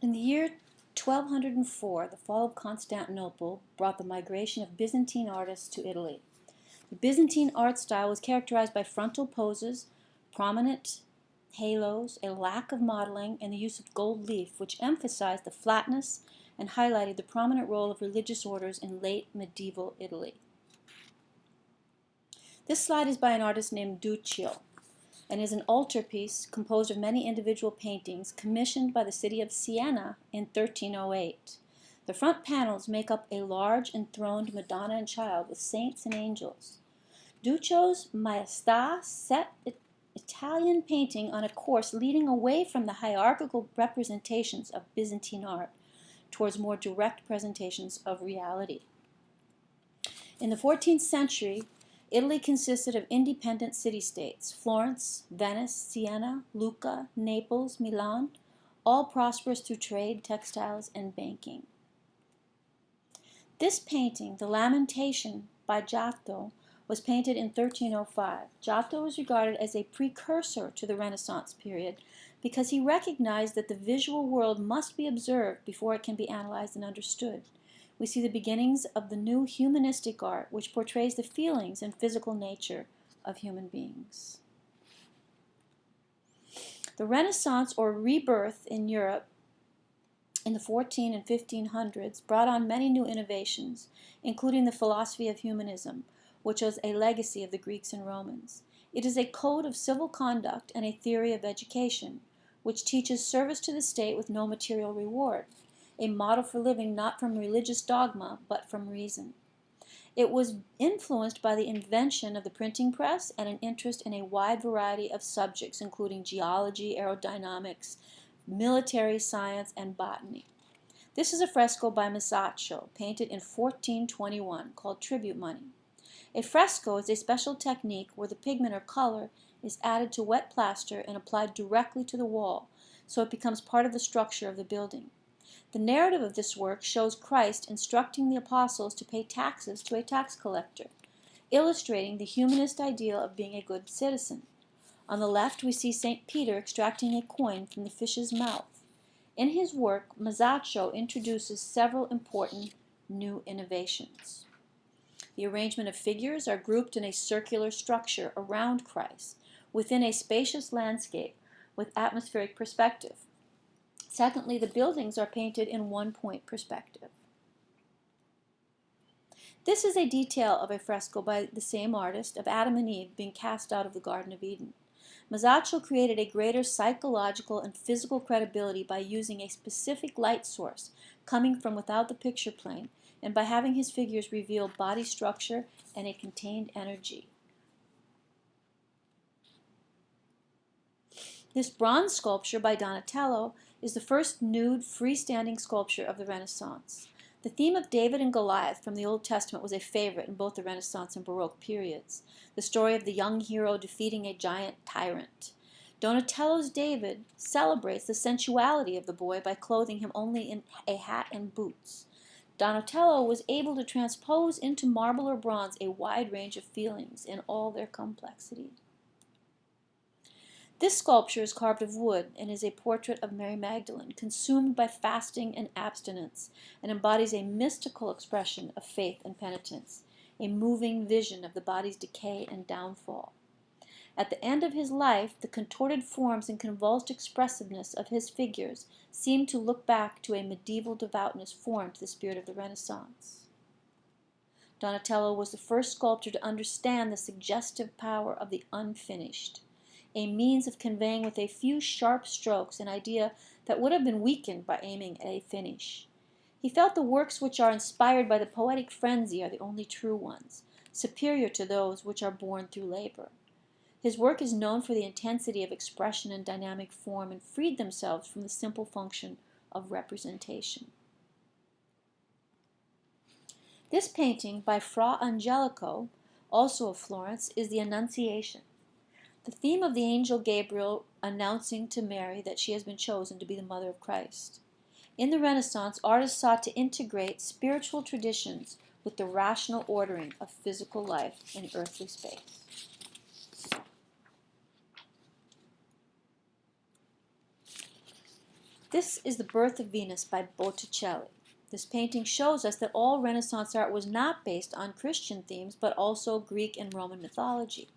In the year 1204, the fall of Constantinople brought the migration of Byzantine artists to Italy. The Byzantine art style was characterized by frontal poses, prominent halos, a lack of modeling, and the use of gold leaf, which emphasized the flatness and highlighted the prominent role of religious orders in late medieval Italy. This slide is by an artist named Duccio and is an altarpiece composed of many individual paintings commissioned by the city of Siena in 1308. The front panels make up a large enthroned Madonna and Child with saints and angels. Duccio's Maestà set Italian painting on a course leading away from the hierarchical representations of Byzantine art towards more direct presentations of reality. In the 14th century, Italy consisted of independent city-states: Florence, Venice, Siena, Lucca, Naples, Milan, all prosperous through trade, textiles, and banking. This painting, The Lamentation by Giotto, was painted in 1305. Giotto was regarded as a precursor to the Renaissance period because he recognized that the visual world must be observed before it can be analyzed and understood. We see the beginnings of the new humanistic art, which portrays the feelings and physical nature of human beings. The Renaissance, or rebirth, in Europe in the 14 and 1500s brought on many new innovations, including the philosophy of humanism, which was a legacy of the Greeks and Romans. It is a code of civil conduct and a theory of education, which teaches service to the state with no material reward, a model for living not from religious dogma, but from reason. It was influenced by the invention of the printing press and an interest in a wide variety of subjects, including geology, aerodynamics, military science, and botany. This is a fresco by Masaccio, painted in 1421, called Tribute Money. A fresco is a special technique where the pigment or color is added to wet plaster and applied directly to the wall, so it becomes part of the structure of the building. The narrative of this work shows Christ instructing the apostles to pay taxes to a tax collector, illustrating the humanist ideal of being a good citizen. On the left, we see St. Peter extracting a coin from the fish's mouth. In his work, Masaccio introduces several important new innovations. The arrangement of figures are grouped in a circular structure around Christ, within a spacious landscape with atmospheric perspective. Secondly, the buildings are painted in one-point perspective. This is a detail of a fresco by the same artist of Adam and Eve being cast out of the Garden of Eden. Masaccio created a greater psychological and physical credibility by using a specific light source coming from without the picture plane, and by having his figures reveal body structure and a contained energy. This bronze sculpture by Donatello is the first nude, freestanding sculpture of the Renaissance. The theme of David and Goliath from the Old Testament was a favorite in both the Renaissance and Baroque periods, the story of the young hero defeating a giant tyrant. Donatello's David celebrates the sensuality of the boy by clothing him only in a hat and boots. Donatello was able to transpose into marble or bronze a wide range of feelings in all their complexity. This sculpture is carved of wood and is a portrait of Mary Magdalene, consumed by fasting and abstinence, and embodies a mystical expression of faith and penitence, a moving vision of the body's decay and downfall. At the end of his life, the contorted forms and convulsed expressiveness of his figures seem to look back to a medieval devoutness foreign to the spirit of the Renaissance. Donatello was the first sculptor to understand the suggestive power of the unfinished, a means of conveying with a few sharp strokes an idea that would have been weakened by aiming at a finish. He felt the works which are inspired by the poetic frenzy are the only true ones, superior to those which are born through labor. His work is known for the intensity of expression and dynamic form, and freed themselves from the simple function of representation. This painting by Fra Angelico, also of Florence, is the Annunciation. The theme of the angel Gabriel announcing to Mary that she has been chosen to be the mother of Christ. In the Renaissance, artists sought to integrate spiritual traditions with the rational ordering of physical life in earthly space. This is The Birth of Venus by Botticelli. This painting shows us that all Renaissance art was not based on Christian themes, but also Greek and Roman mythology.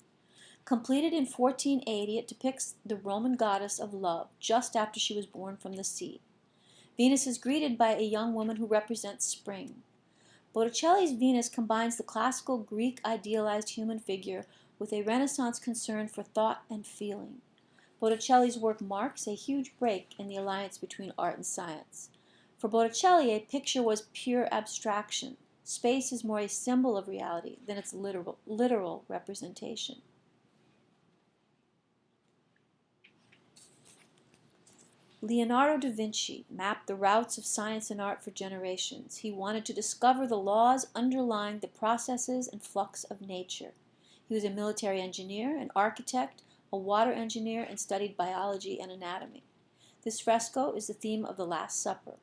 Completed in 1480, it depicts the Roman goddess of love just after she was born from the sea. Venus is greeted by a young woman who represents spring. Botticelli's Venus combines the classical Greek idealized human figure with a Renaissance concern for thought and feeling. Botticelli's work marks a huge break in the alliance between art and science. For Botticelli, a picture was pure abstraction. Space is more a symbol of reality than its literal representation. Leonardo da Vinci mapped the routes of science and art for generations. He wanted to discover the laws underlying the processes and flux of nature. He was a military engineer, an architect, a water engineer, and studied biology and anatomy. This fresco is the theme of the Last Supper.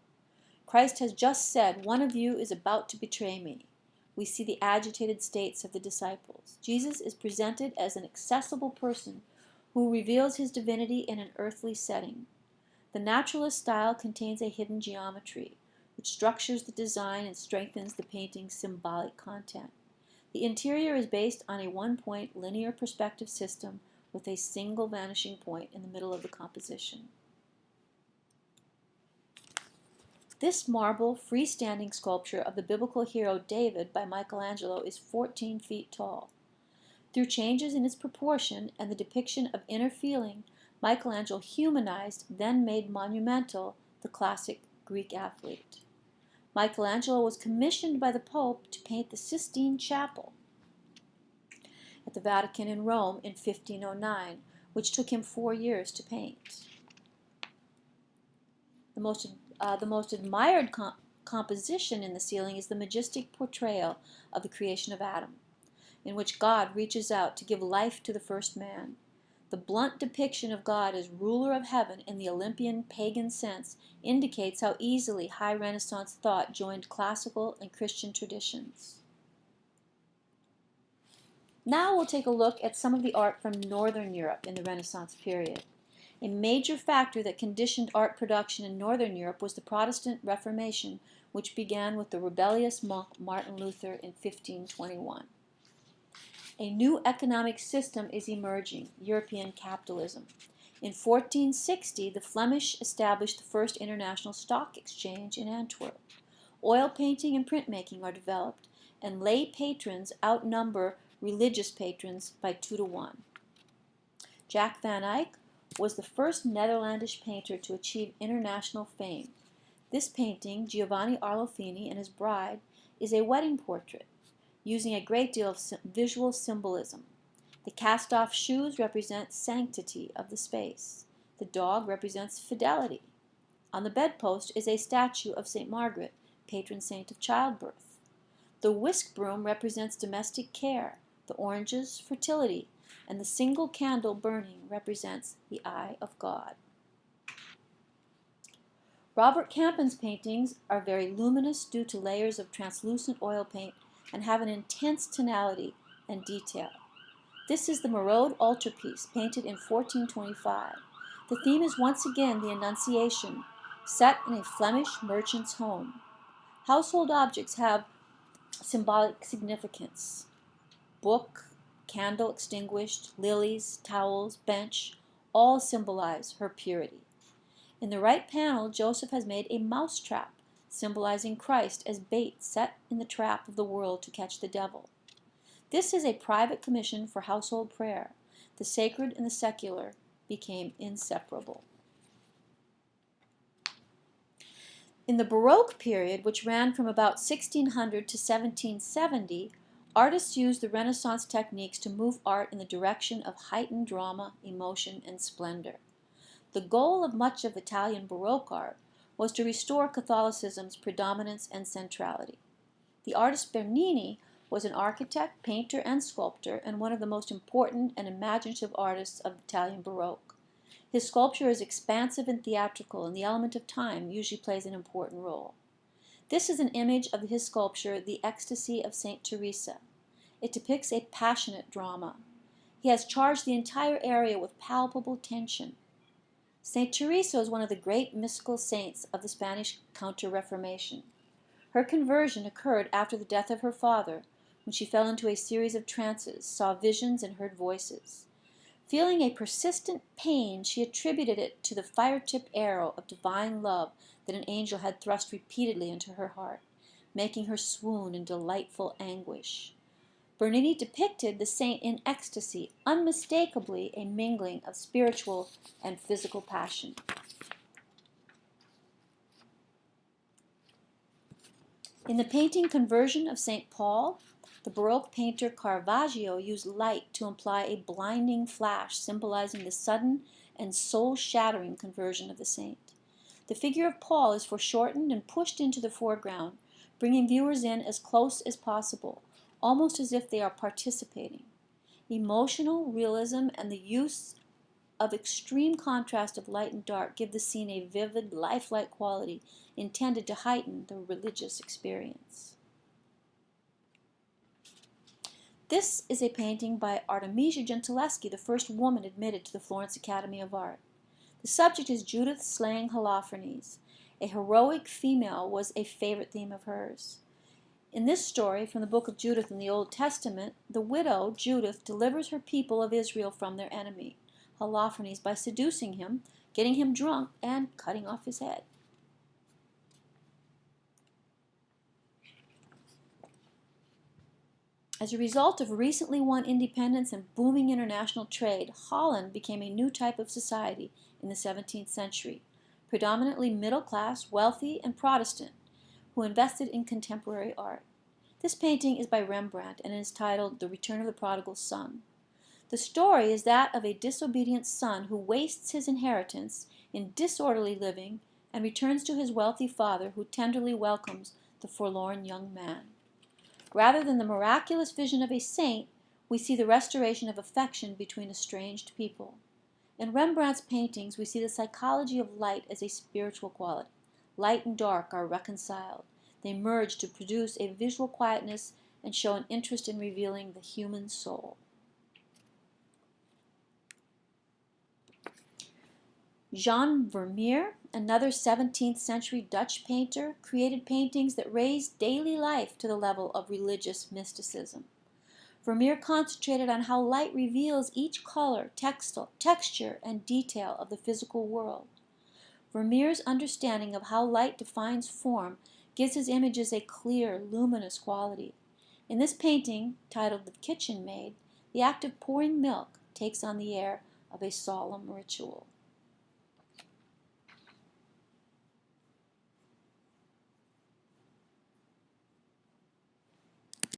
Christ has just said, "One of you is about to betray me." We see the agitated states of the disciples. Jesus is presented as an accessible person who reveals his divinity in an earthly setting. The naturalist style contains a hidden geometry, which structures the design and strengthens the painting's symbolic content. The interior is based on a one-point linear perspective system with a single vanishing point in the middle of the composition. This marble, freestanding sculpture of the biblical hero David by Michelangelo is 14 feet tall. Through changes in its proportion and the depiction of inner feeling, Michelangelo humanized, then made monumental, the classic Greek athlete. Michelangelo was commissioned by the Pope to paint the Sistine Chapel at the Vatican in Rome in 1509, which took him 4 years to paint. The most admired composition in the ceiling is the majestic portrayal of the creation of Adam, in which God reaches out to give life to the first man. The blunt depiction of God as ruler of heaven in the Olympian pagan sense indicates how easily high Renaissance thought joined classical and Christian traditions. Now we'll take a look at some of the art from Northern Europe in the Renaissance period. A major factor that conditioned art production in Northern Europe was the Protestant Reformation, which began with the rebellious monk Martin Luther in 1521. A new economic system is emerging, European capitalism. In 1460, the Flemish established the first international stock exchange in Antwerp. Oil painting and printmaking are developed, and lay patrons outnumber religious patrons by 2 to 1. Jack van Eyck was the first Netherlandish painter to achieve international fame. This painting, Giovanni Arlofini and his bride, is a wedding portrait, using a great deal of visual symbolism. The cast-off shoes represent sanctity of the space. The dog represents fidelity. On the bedpost is a statue of St. Margaret, patron saint of childbirth. The whisk broom represents domestic care, the oranges, fertility, and the single candle burning represents the eye of God. Robert Campion's paintings are very luminous due to layers of translucent oil paint and have an intense tonality and detail. This is the Marode altarpiece, painted in 1425. The theme is once again the Annunciation, set in a Flemish merchant's home. Household objects have symbolic significance. Book, candle extinguished, lilies, towels, bench, all symbolize her purity. In the right panel, Joseph has made a mouse trap, symbolizing Christ as bait set in the trap of the world to catch the devil. This is a private commission for household prayer. The sacred and the secular became inseparable. In the Baroque period, which ran from about 1600 to 1770, artists used the Renaissance techniques to move art in the direction of heightened drama, emotion, and splendor. The goal of much of Italian Baroque art was to restore Catholicism's predominance and centrality. The artist Bernini was an architect, painter, and sculptor, and one of the most important and imaginative artists of Italian Baroque. His sculpture is expansive and theatrical, and the element of time usually plays an important role. This is an image of his sculpture, The Ecstasy of St. Teresa. It depicts a passionate drama. He has charged the entire area with palpable tension. Saint Teresa is one of the great mystical saints of the Spanish Counter-Reformation. Her conversion occurred after the death of her father, when she fell into a series of trances, saw visions, and heard voices. Feeling a persistent pain, she attributed it to the fire-tipped arrow of divine love that an angel had thrust repeatedly into her heart, making her swoon in delightful anguish. Bernini depicted the saint in ecstasy, unmistakably a mingling of spiritual and physical passion. In the painting Conversion of St. Paul, the Baroque painter Caravaggio used light to imply a blinding flash symbolizing the sudden and soul-shattering conversion of the saint. The figure of Paul is foreshortened and pushed into the foreground, bringing viewers in as close as possible, almost as if they are participating. Emotional realism and the use of extreme contrast of light and dark give the scene a vivid, lifelike quality intended to heighten the religious experience. This is a painting by Artemisia Gentileschi, the first woman admitted to the Florence Academy of Art. The subject is Judith slaying Holofernes. A heroic female was a favorite theme of hers. In this story, from the book of Judith in the Old Testament, the widow, Judith, delivers her people of Israel from their enemy, Holofernes, by seducing him, getting him drunk, and cutting off his head. As a result of recently won independence and booming international trade, Holland became a new type of society in the 17th century, predominantly middle class, wealthy, and Protestant, who invested in contemporary art. This painting is by Rembrandt and is titled The Return of the Prodigal Son. The story is that of a disobedient son who wastes his inheritance in disorderly living and returns to his wealthy father, who tenderly welcomes the forlorn young man. Rather than the miraculous vision of a saint, we see the restoration of affection between estranged people. In Rembrandt's paintings, we see the psychology of light as a spiritual quality. Light and dark are reconciled. They merge to produce a visual quietness and show an interest in revealing the human soul. Jan Vermeer, another 17th century Dutch painter, created paintings that raised daily life to the level of religious mysticism. Vermeer concentrated on how light reveals each color, texture, and detail of the physical world. Vermeer's understanding of how light defines form gives his images a clear, luminous quality. In this painting, titled The Kitchen Maid, the act of pouring milk takes on the air of a solemn ritual.